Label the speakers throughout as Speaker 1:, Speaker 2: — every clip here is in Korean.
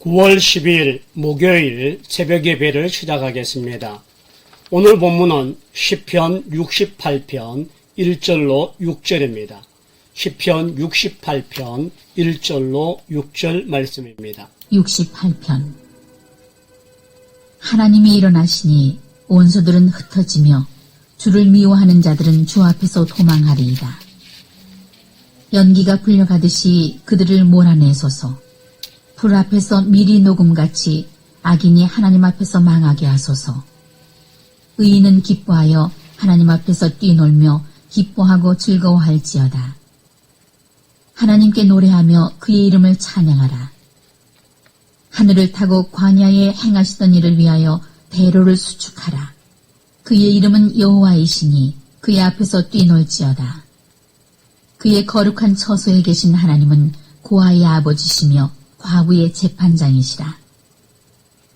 Speaker 1: 9월 12일 목요일 새벽 예배를 시작하겠습니다. 오늘 본문은 시편 68편 1절로 6절입니다. 시편 68편 1절로 6절 말씀입니다.
Speaker 2: 68편. 하나님이 일어나시니 원수들은 흩어지며 주를 미워하는 자들은 주 앞에서 도망하리이다. 연기가 불려가듯이 그들을 몰아내소서. 불 앞에서 미리 녹음같이 악인이 하나님 앞에서 망하게 하소서. 의인은 기뻐하여 하나님 앞에서 뛰놀며 기뻐하고 즐거워할지어다. 하나님께 노래하며 그의 이름을 찬양하라. 하늘을 타고 광야에 행하시던 일을 위하여 대로를 수축하라. 그의 이름은 여호와이시니 그의 앞에서 뛰놀지어다. 그의 거룩한 처소에 계신 하나님은 고아의 아버지시며 과부의 재판장이시라.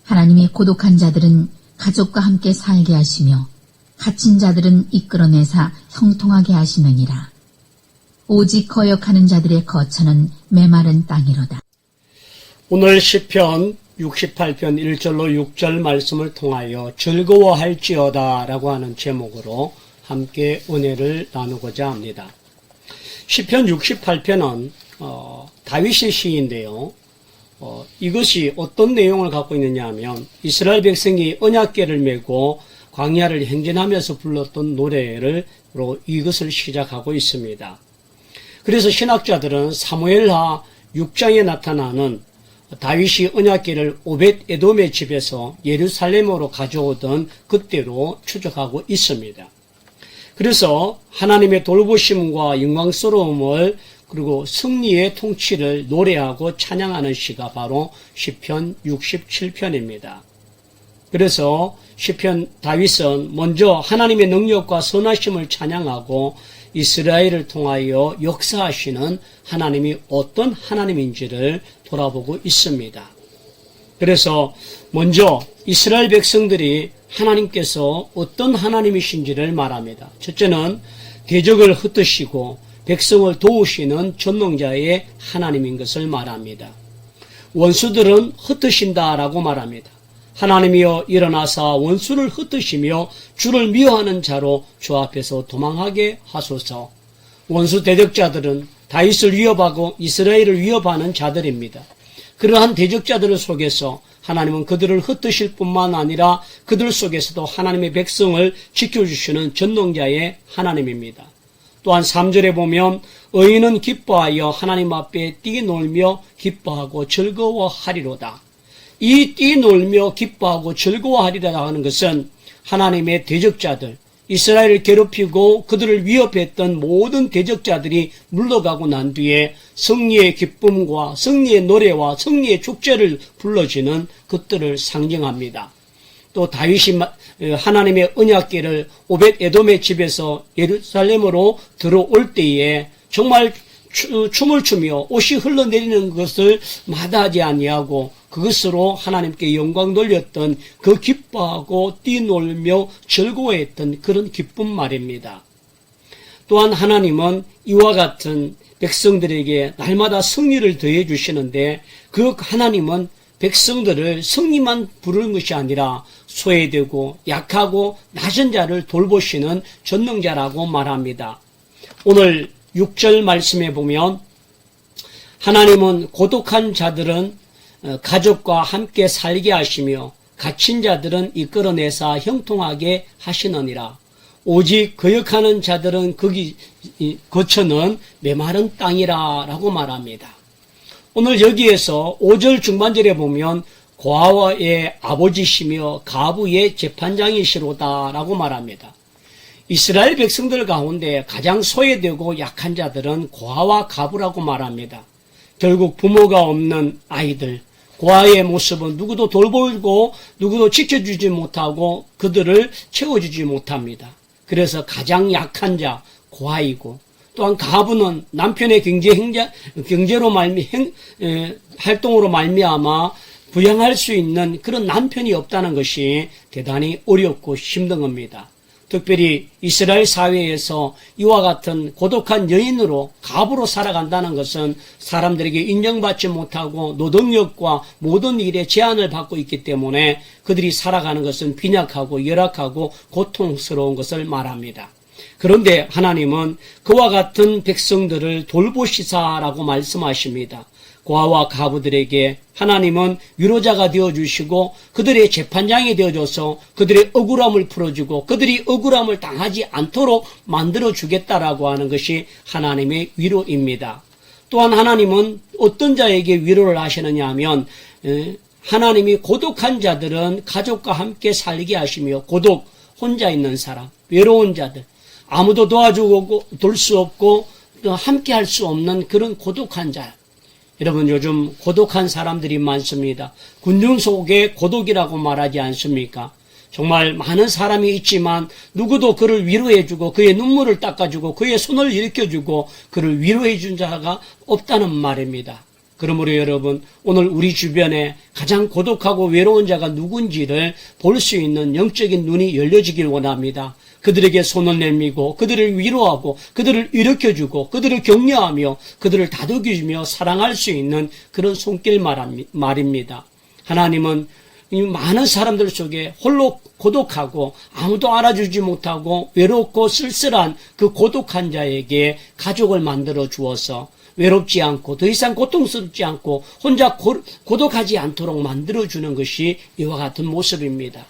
Speaker 2: 하나님의 고독한 자들은 가족과 함께 살게 하시며 갇힌 자들은 이끌어내사 형통하게 하시느니라. 오직 거역하는 자들의 거처는 메마른 땅이로다.
Speaker 1: 오늘 시편 68편 1절로 6절 말씀을 통하여 즐거워할지어다 라고 하는 제목으로 함께 은혜를 나누고자 합니다. 시편 68편은 다윗의 시인데요. 이것이 어떤 내용을 갖고 있느냐 하면 이스라엘 백성이 언약궤를 메고 광야를 행진하면서 불렀던 노래로 이것을 시작하고 있습니다. 그래서 신학자들은 사무엘하 6장에 나타나는 다윗이 언약궤를 오벳 에돔의 집에서 예루살렘으로 가져오던 그때로 추적하고 있습니다. 그래서 하나님의 돌보심과 영광스러움을 그리고 승리의 통치를 노래하고 찬양하는 시가 바로 시편 67편입니다. 그래서 시편 다윗은 먼저 하나님의 능력과 선하심을 찬양하고 이스라엘을 통하여 역사하시는 하나님이 어떤 하나님인지를 돌아보고 있습니다. 그래서 먼저 이스라엘 백성들이 하나님께서 어떤 하나님이신지를 말합니다. 첫째는 대적을 흩으시고 백성을 도우시는 전능자의 하나님인 것을 말합니다. 원수들은 흩으신다라고 말합니다. 하나님이여 일어나사 원수를 흩으시며 주를 미워하는 자로 주 앞에서 도망하게 하소서. 원수 대적자들은 다윗을 위협하고 이스라엘을 위협하는 자들입니다. 그러한 대적자들 속에서 하나님은 그들을 흩으실 뿐만 아니라 그들 속에서도 하나님의 백성을 지켜주시는 전능자의 하나님입니다. 또한 3절에 보면 의인은 기뻐하여 하나님 앞에 뛰놀며 기뻐하고 즐거워하리로다. 이 뛰놀며 기뻐하고 즐거워하리라 하는 것은 하나님의 대적자들, 이스라엘을 괴롭히고 그들을 위협했던 모든 대적자들이 물러가고 난 뒤에 승리의 기쁨과 승리의 노래와 승리의 축제를 불러주는 것들을 상징합니다. 또 다윗이 하나님의 언약궤를 오벳 에돔의 집에서 예루살렘으로 들어올 때에 정말 춤을 추며 옷이 흘러내리는 것을 마다하지 아니하고 그것으로 하나님께 영광 돌렸던 그 기뻐하고 뛰놀며 즐거워했던 그런 기쁨 말입니다. 또한 하나님은 이와 같은 백성들에게 날마다 승리를 더해 주시는데 그 하나님은 백성들을 승리만 부르는 것이 아니라 소외되고 약하고 낮은 자를 돌보시는 전능자라고 말합니다. 오늘 6절 말씀에 보면 하나님은 고독한 자들은 가족과 함께 살게 하시며 갇힌 자들은 이끌어내사 형통하게 하시느니라. 오직 거역하는 자들은 거기 거처는 메마른 땅이라 라고 말합니다. 오늘 여기에서 5절 중반절에 보면 고아의 아버지시며 가부의 재판장이시로다 라고 말합니다. 이스라엘 백성들 가운데 가장 소외되고 약한 자들은 고아와 가부라고 말합니다. 결국 부모가 없는 아이들, 고아의 모습은 누구도 돌보고 누구도 지켜주지 못하고 그들을 채워주지 못합니다. 그래서 가장 약한 자, 고아이고 또한 가부는 남편의 경제로 활동으로 말미암아 부양할 수 있는 그런 남편이 없다는 것이 대단히 어렵고 힘든 겁니다. 특별히 이스라엘 사회에서 이와 같은 고독한 여인으로 갑으로 살아간다는 것은 사람들에게 인정받지 못하고 노동력과 모든 일에 제한을 받고 있기 때문에 그들이 살아가는 것은 빈약하고 열악하고 고통스러운 것을 말합니다. 그런데 하나님은 그와 같은 백성들을 돌보시사라고 말씀하십니다. 고아와 가부들에게 하나님은 위로자가 되어주시고 그들의 재판장이 되어줘서 그들의 억울함을 풀어주고 그들이 억울함을 당하지 않도록 만들어주겠다라고 하는 것이 하나님의 위로입니다. 또한 하나님은 어떤 자에게 위로를 하시느냐 하면 하나님이 고독한 자들은 가족과 함께 살게 하시며 고독, 혼자 있는 사람, 외로운 자들, 아무도 도와주고 돌 수 없고 또 함께 할 수 없는 그런 고독한 자. 여러분 요즘 고독한 사람들이 많습니다. 군중 속에 고독이라고 말하지 않습니까? 정말 많은 사람이 있지만 누구도 그를 위로해주고 그의 눈물을 닦아주고 그의 손을 일으켜주고 그를 위로해준 자가 없다는 말입니다. 그러므로 여러분 오늘 우리 주변에 가장 고독하고 외로운 자가 누군지를 볼 수 있는 영적인 눈이 열려지길 원합니다. 그들에게 손을 내밀고 그들을 위로하고 그들을 일으켜주고 그들을 격려하며 그들을 다독여주며 사랑할 수 있는 그런 손길 말입니다. 하나님은 이 많은 사람들 속에 홀로 고독하고 아무도 알아주지 못하고 외롭고 쓸쓸한 그 고독한 자에게 가족을 만들어 주어서 외롭지 않고 더 이상 고통스럽지 않고 혼자 고독하지 않도록 만들어주는 것이 이와 같은 모습입니다.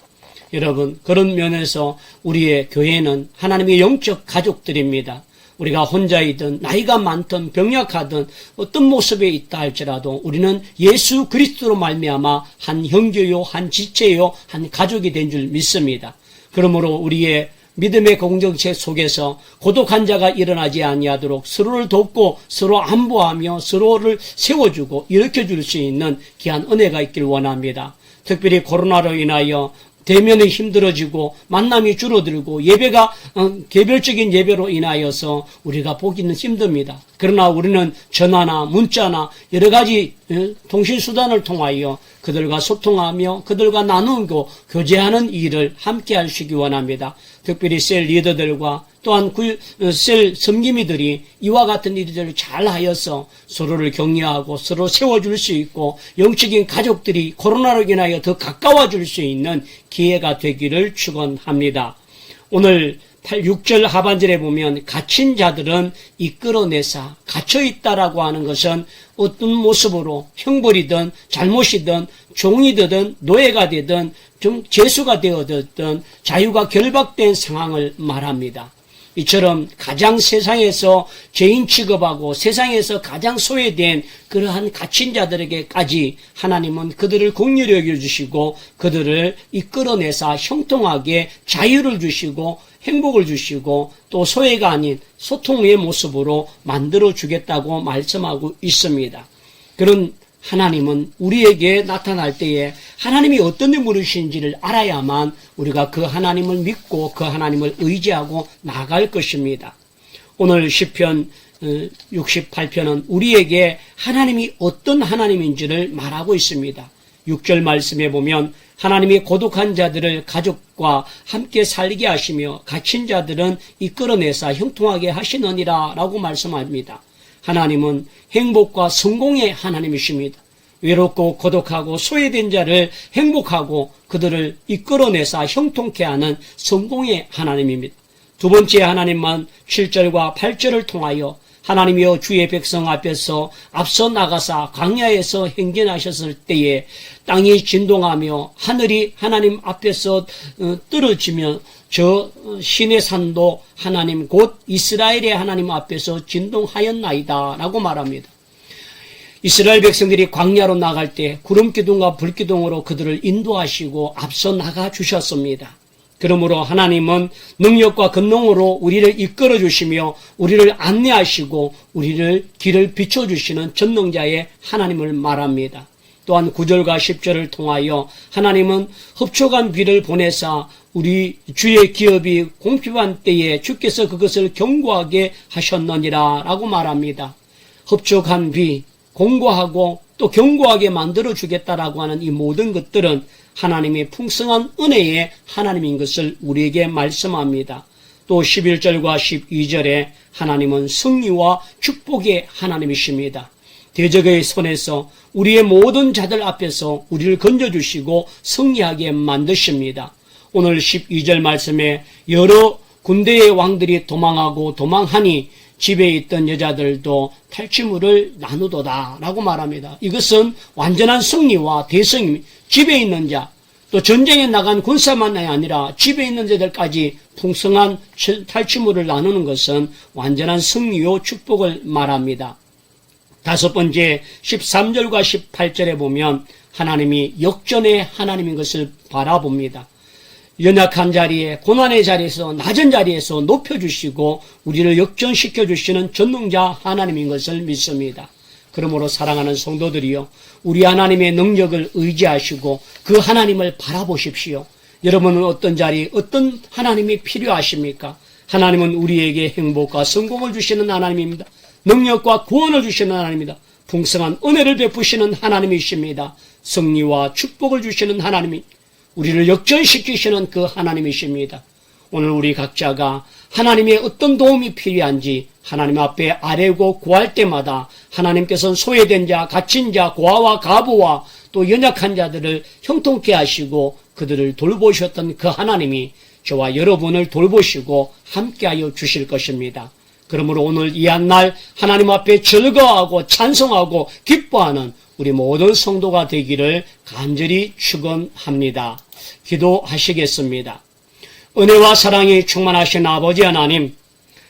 Speaker 1: 여러분 그런 면에서 우리의 교회는 하나님의 영적 가족들입니다. 우리가 혼자이든 나이가 많든 병약하든 어떤 모습에 있다 할지라도 우리는 예수 그리스도로 말미암아 한 형제요 한 지체요 한 가족이 된 줄 믿습니다. 그러므로 우리의 믿음의 공동체 속에서 고독한 자가 일어나지 아니하도록 서로를 돕고 서로 안보하며 서로를 세워주고 일으켜줄 수 있는 귀한 은혜가 있길 원합니다. 특별히 코로나로 인하여 대면이 힘들어지고 만남이 줄어들고 예배가 개별적인 예배로 인하여서 우리가 보기는 힘듭니다. 그러나 우리는 전화나 문자나 여러 가지 통신수단을 통하여 그들과 소통하며 그들과 나누고 교제하는 일을 함께 하시기 원합니다. 특별히 셀 리더들과 또한 셀 섬김이들이 이와 같은 일들을 잘 하여서 서로를 격려하고 서로 세워줄 수 있고 영적인 가족들이 코로나로 인하여 더 가까워질 수 있는 기회가 되기를 축원합니다. 오늘 6절 하반절에 보면 갇힌 자들은 이끌어내사 갇혀있다라고 하는 것은 어떤 모습으로 형벌이든 잘못이든 종이 되든 노예가 되든 좀 죄수가 되어든 자유가 결박된 상황을 말합니다. 이처럼 가장 세상에서 죄인 취급하고 세상에서 가장 소외된 그러한 갇힌 자들에게까지 하나님은 그들을 긍휼히 여겨주시고 그들을 이끌어내사 형통하게 자유를 주시고 행복을 주시고 또 소외가 아닌 소통의 모습으로 만들어주겠다고 말씀하고 있습니다. 그런 하나님은 우리에게 나타날 때에 하나님이 어떤 인물이신지를 알아야만 우리가 그 하나님을 믿고 그 하나님을 의지하고 나아갈 것입니다. 오늘 시편 68편은 우리에게 하나님이 어떤 하나님인지를 말하고 있습니다. 6절 말씀에 보면 하나님이 고독한 자들을 가족과 함께 살게 하시며 갇힌 자들은 이끌어내사 형통하게 하시느니라 라고 말씀합니다. 하나님은 행복과 성공의 하나님이십니다. 외롭고 고독하고 소외된 자를 행복하고 그들을 이끌어내사 형통케 하는 성공의 하나님입니다. 두 번째 하나님만 7절과 8절을 통하여 하나님이여 주의 백성 앞에서 앞서 나가사 광야에서 행진하셨을 때에 땅이 진동하며 하늘이 하나님 앞에서 떨어지며 저 신의 산도 하나님 곧 이스라엘의 하나님 앞에서 진동하였나이다 라고 말합니다. 이스라엘 백성들이 광야로 나갈 때 구름기둥과 불기둥으로 그들을 인도하시고 앞서 나가 주셨습니다. 그러므로 하나님은 능력과 권능으로 우리를 이끌어 주시며 우리를 안내하시고 우리를 길을 비춰주시는 전능자의 하나님을 말합니다. 또한 9절과 10절을 통하여 하나님은 흡족한 비를 보내사 우리 주의 기업이 공핍한 때에 주께서 그것을 견고하게 하셨느니라 라고 말합니다. 흡족한 비, 공고하고 또 견고하게 만들어 주겠다라고 하는 이 모든 것들은 하나님이 풍성한 은혜의 하나님인 것을 우리에게 말씀합니다. 또 11절과 12절에 하나님은 승리와 축복의 하나님이십니다. 대적의 손에서 우리의 모든 자들 앞에서 우리를 건져주시고 승리하게 만드십니다. 오늘 12절 말씀에 여러 군대의 왕들이 도망하고 도망하니 집에 있던 여자들도 탈취물을 나누도다 라고 말합니다. 이것은 완전한 승리와 대승입니다. 집에 있는 자, 또 전쟁에 나간 군사만이 아니라 집에 있는 자들까지 풍성한 탈취물을 나누는 것은 완전한 승리요 축복을 말합니다. 다섯 번째 13절과 18절에 보면 하나님이 역전의 하나님인 것을 바라봅니다. 연약한 자리에, 고난의 자리에서, 낮은 자리에서 높여주시고 우리를 역전시켜 주시는 전능자 하나님인 것을 믿습니다. 그러므로 사랑하는 성도들이여, 우리 하나님의 능력을 의지하시고 그 하나님을 바라보십시오. 여러분은 어떤 자리, 어떤 하나님이 필요하십니까? 하나님은 우리에게 행복과 성공을 주시는 하나님입니다. 능력과 구원을 주시는 하나님입니다. 풍성한 은혜를 베푸시는 하나님이십니다. 승리와 축복을 주시는 하나님이, 우리를 역전시키시는 그 하나님이십니다. 오늘 우리 각자가 하나님의 어떤 도움이 필요한지 하나님 앞에 아뢰고 구할 때마다 하나님께서는 소외된 자, 갇힌 자, 고아와 가부와 또 연약한 자들을 형통케 하시고 그들을 돌보셨던 그 하나님이 저와 여러분을 돌보시고 함께하여 주실 것입니다. 그러므로 오늘 이 한 날 하나님 앞에 즐거워하고 찬송하고 기뻐하는 우리 모든 성도가 되기를 간절히 축원합니다. 기도하시겠습니다. 은혜와 사랑이 충만하신 아버지 하나님,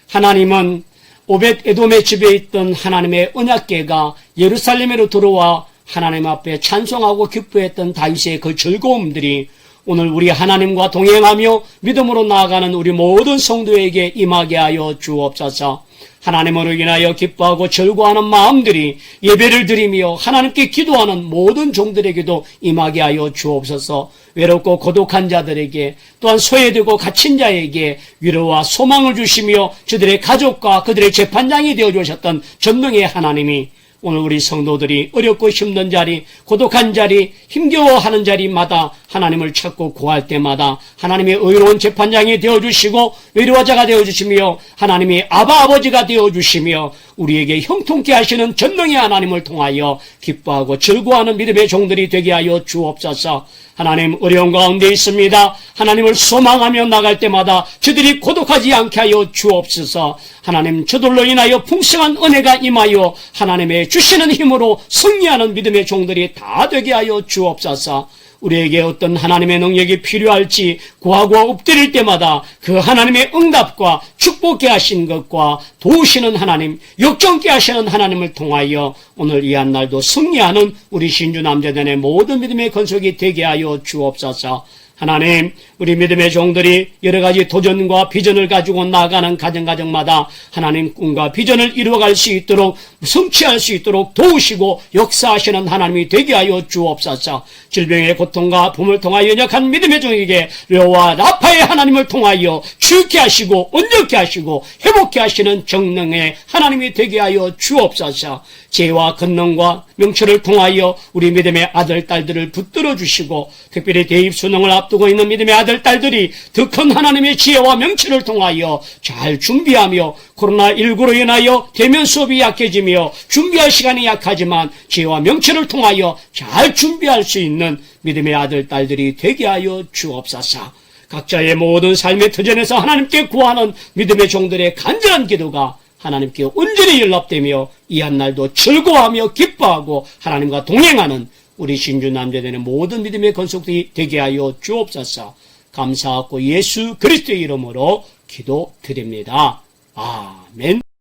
Speaker 1: 하나님은 오벳 에돔의 집에 있던 하나님의 언약궤가 예루살렘으로 들어와 하나님 앞에 찬송하고 기뻐했던 다윗의 그 즐거움들이 오늘 우리 하나님과 동행하며 믿음으로 나아가는 우리 모든 성도에게 임하게 하여 주옵소서. 하나님으로 인하여 기뻐하고 즐거워하는 마음들이 예배를 드리며 하나님께 기도하는 모든 종들에게도 임하게 하여 주옵소서. 외롭고 고독한 자들에게, 또한 소외되고 갇힌 자에게 위로와 소망을 주시며 저들의 가족과 그들의 재판장이 되어주셨던 전능의 하나님이 오늘 우리 성도들이 어렵고 힘든 자리, 고독한 자리, 힘겨워하는 자리마다 하나님을 찾고 구할 때마다 하나님의 의로운 재판장이 되어주시고 위로자가 되어주시며 하나님의 아버지가 되어주시며 우리에게 형통케 하시는 전능의 하나님을 통하여 기뻐하고 즐거워하는 믿음의 종들이 되게 하여 주옵소서. 하나님, 어려운 가운데 있습니다. 하나님을 소망하며 나갈 때마다 저들이 고독하지 않게 하여 주옵소서. 하나님, 저들로 인하여 풍성한 은혜가 임하여 하나님의 주시는 힘으로 승리하는 믿음의 종들이 다 되게 하여 주옵소서. 우리에게 어떤 하나님의 능력이 필요할지 구하고 엎드릴 때마다 그 하나님의 응답과 축복케 하신 것과 도우시는 하나님, 역전케 하시는 하나님을 통하여 오늘 이 한 날도 승리하는 우리 신주 남자단의 모든 믿음의 건속이 되게 하여 주옵소서. 하나님, 우리 믿음의 종들이 여러 가지 도전과 비전을 가지고 나아가는 가정마다 하나님 꿈과 비전을 이루어갈 수 있도록 성취할 수 있도록 도우시고 역사하시는 하나님이 되게 하여 주옵소서. 질병의 고통과 봄을 통하여 연약한 믿음의 종에게 료와 라파의 하나님을 통하여 치유케 하시고 온전케 하시고 회복케 하시는 정능의 하나님이 되게 하여 주옵소서. 죄와 권능과 명철을 통하여 우리 믿음의 아들, 딸들을 붙들어 주시고 특별히 대입 수능을 앞두고 있는 믿음의 아들, 딸들이 더 큰 하나님의 지혜와 명철을 통하여 잘 준비하며 코로나19로 인하여 대면 수업이 약해지며 준비할 시간이 약하지만 지혜와 명철을 통하여 잘 준비할 수 있는 믿음의 아들, 딸들이 되게 하여 주옵소서. 각자의 모든 삶의 터전에서 하나님께 구하는 믿음의 종들의 간절한 기도가 하나님께 온전히 연락되며 이 한 날도 즐거워하며 기뻐하고 하나님과 동행하는 우리 신주 남자되는 모든 믿음의 건속들이 되게 하여 주옵소서. 감사하고 예수 그리스도의 이름으로 기도드립니다. 아멘.